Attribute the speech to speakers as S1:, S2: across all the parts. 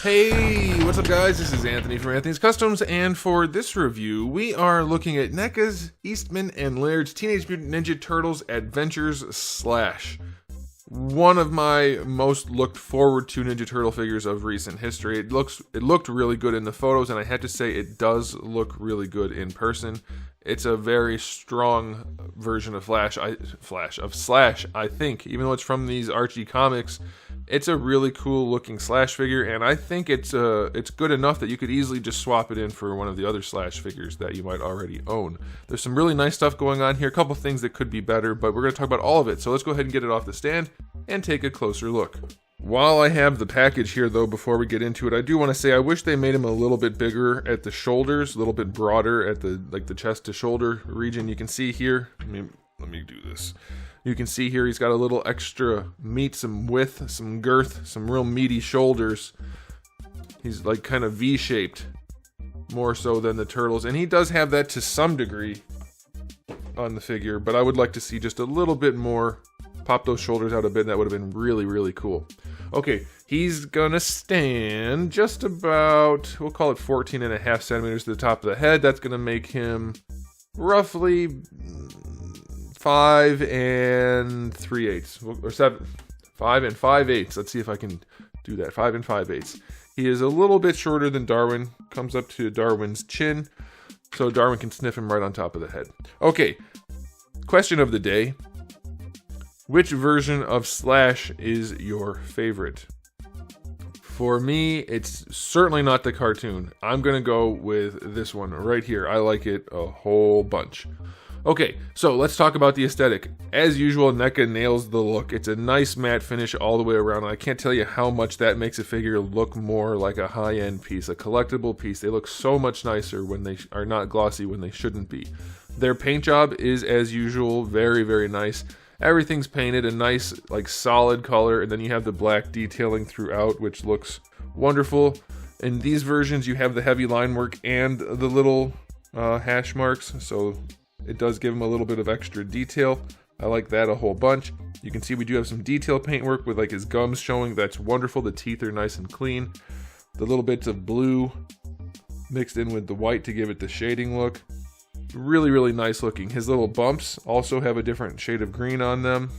S1: Hey, what's up guys? This is Anthony from Anthony's Customs, and for this review, we are looking at NECA's Eastman and Laird's Teenage Mutant Ninja Turtles Adventures Slash. One of my most looked forward to Ninja Turtle figures of recent history. It looked really good in the photos, and I have to say it does look really good in person. It's a very strong version of Slash, I think. Even though it's from these Archie comics, it's a really cool looking Slash figure, and I think it's good enough that you could easily just swap it in for one of the other Slash figures that you might already own. There's some really nice stuff going on here, a couple things that could be better, but we're going to talk about all of it. So let's go ahead and get it off the stand and take a closer look. While I have the package here though, before we get into it, I do want to say I wish they made him a little bit bigger at the shoulders, a little bit broader at the chest to shoulder region. You can see here, let me do this. You can see here he's got a little extra meat, some width, some girth, some real meaty shoulders. He's like kind of V-shaped, more so than the turtles, and he does have that to some degree on the figure, but I would like to see just a little bit more. Pop those shoulders out a bit, and that would have been really, really cool. Okay, he's gonna stand just about, we'll call it 14.5 centimeters to the top of the head. That's gonna make him roughly 5 3/8, or 7, 5 5/8. Let's see if I can do that. 5 5/8. He is a little bit shorter than Darwin, comes up to Darwin's chin, so Darwin can sniff him right on top of the head. Okay, question of the day. Which version of Slash is your favorite? For me, it's certainly not the cartoon. I'm gonna go with this one right here. I like it a whole bunch. Okay, so let's talk about the aesthetic. As usual, NECA nails the look. It's a nice matte finish all the way around. I can't tell you how much that makes a figure look more like a high-end piece, a collectible piece. They look so much nicer when they are not glossy, when they shouldn't be. Their paint job is, as usual, very, very nice. Everything's painted a nice, like, solid color, and then you have the black detailing throughout, which looks wonderful. In these versions, you have the heavy line work and the little hash marks, so it does give them a little bit of extra detail. I like that a whole bunch. You can see we do have some detail paint work with, like, his gums showing. That's wonderful. The teeth are nice and clean. The little bits of blue mixed in with the white to give it the shading look. Really, really nice looking. His little bumps also have a different shade of green on them,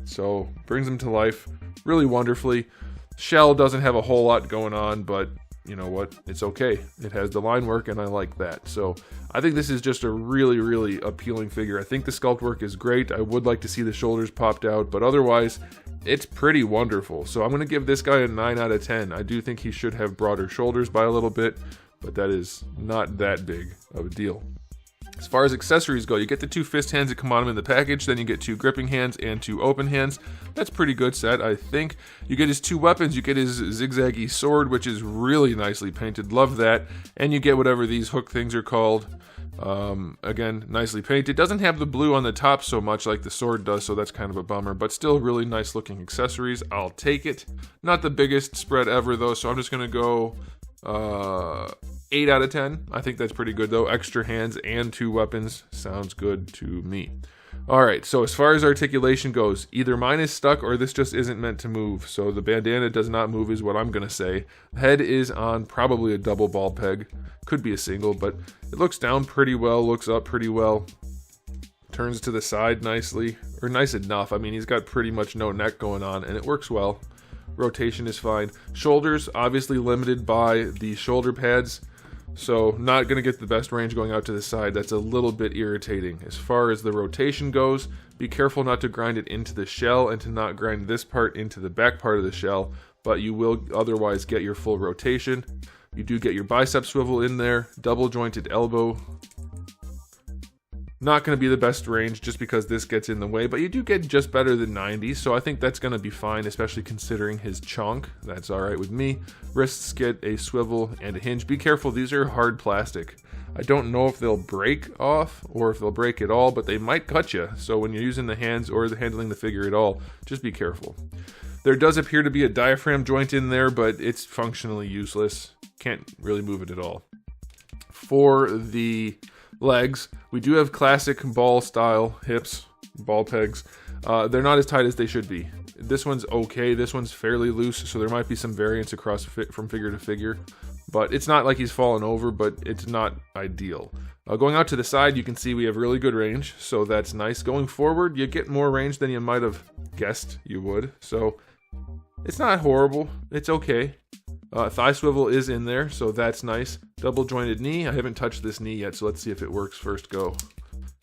S1: so brings them to life really wonderfully. Shell doesn't have a whole lot going on, but you know what? It's okay. It has the line work, and I like that. So I think this is just a really, really appealing figure. I think the sculpt work is great. I would like to see the shoulders popped out, but otherwise, it's pretty wonderful. So I'm going to give this guy a 9 out of 10. I do think he should have broader shoulders by a little bit, but that is not that big of a deal. As far as accessories go, you get the 2 fist hands that come on him in the package, then you get 2 gripping hands and 2 open hands. That's pretty good set, I think. You get his 2 weapons, you get his zigzaggy sword, which is really nicely painted, love that. And you get whatever these hook things are called. Again, nicely painted. It doesn't have the blue on the top so much like the sword does, so that's kind of a bummer, but still really nice looking accessories. I'll take it. Not the biggest spread ever though, so I'm just gonna go 8 out of 10. I think that's pretty good though. Extra hands and 2 weapons sounds good to me. Alright, so as far as articulation goes, either mine is stuck or this just isn't meant to move. So the bandana does not move is what I'm going to say. Head is on probably a double ball peg. Could be a single, but it looks down pretty well, looks up pretty well. Turns to the side nicely, or nice enough. I mean, he's got pretty much no neck going on and it works well. Rotation is fine. Shoulders, obviously limited by the shoulder pads. So not going to get the best range going out to the side. That's a little bit irritating. As far as the rotation goes, be careful not to grind it into the shell and to not grind this part into the back part of the shell, but you will otherwise get your full rotation. You do get your bicep swivel in there, double jointed elbow. Not going to be the best range just because this gets in the way, but you do get just better than 90, so I think that's going to be fine, especially considering his chunk. That's alright with me. Wrists get a swivel and a hinge. Be careful, these are hard plastic. I don't know if they'll break off or if they'll break at all, but they might cut you, so when you're using the hands or handling the figure at all, just be careful. There does appear to be a diaphragm joint in there, but it's functionally useless. Can't really move it at all. For the legs, we do have classic ball style hips, ball pegs. They're not as tight as they should be. This one's okay. This one's fairly loose, so there might be some variance across from figure to figure. But it's not like he's fallen over, but it's not ideal. Going out to the side, you can see we have really good range, so that's nice. Going forward, you get more range than you might have guessed you would. So it's not horrible. It's okay. Thigh swivel is in there, so that's nice. Double jointed knee. I haven't touched this knee yet, so let's see if it works first go.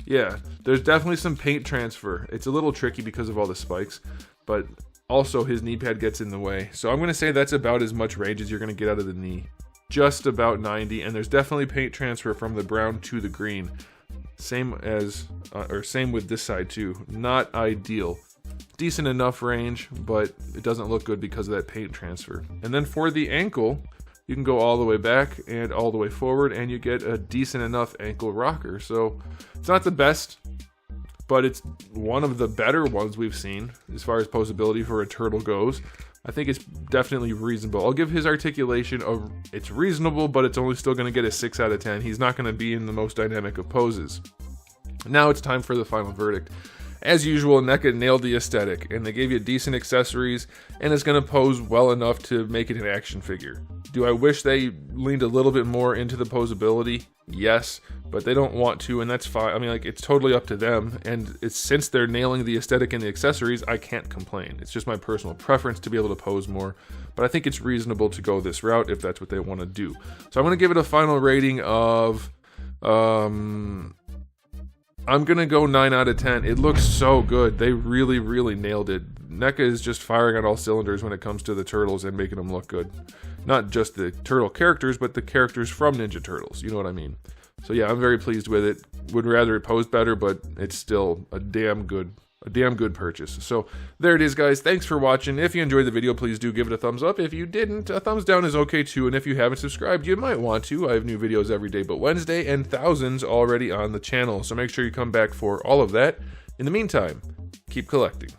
S1: Yeah, there's definitely some paint transfer. It's a little tricky because of all the spikes, but also his knee pad gets in the way. So I'm going to say that's about as much range as you're going to get out of the knee. Just about 90, and there's definitely paint transfer from the brown to the green. Same with this side too. Not ideal. Decent enough range, but it doesn't look good because of that paint transfer. And then for the ankle, you can go all the way back and all the way forward, and you get a decent enough ankle rocker. So it's not the best, but it's one of the better ones we've seen as far as posability for a turtle goes. I think it's definitely reasonable. I'll give his articulation it's reasonable, but it's only still going to get a 6 out of 10. He's not going to be in the most dynamic of poses. Now it's time for the final verdict. As usual, NECA nailed the aesthetic, and they gave you decent accessories, and it's going to pose well enough to make it an action figure. Do I wish they leaned a little bit more into the posability? Yes, but they don't want to, and that's fine. I mean, like, it's totally up to them, and since they're nailing the aesthetic and the accessories, I can't complain. It's just my personal preference to be able to pose more, but I think it's reasonable to go this route if that's what they want to do. So I'm going to give it a final rating of... I'm going to go 9 out of 10. It looks so good. They really, really nailed it. NECA is just firing on all cylinders when it comes to the turtles and making them look good. Not just the turtle characters, but the characters from Ninja Turtles. You know what I mean? So yeah, I'm very pleased with it. Would rather it posed better, but it's still a damn good purchase. So there it is, guys. Thanks for watching. If you enjoyed the video, please do give it a thumbs up. If you didn't, a thumbs down is okay too. And if you haven't subscribed, you might want to. I have new videos every day but Wednesday, and thousands already on the channel. So make sure you come back for all of that. In the meantime, keep collecting.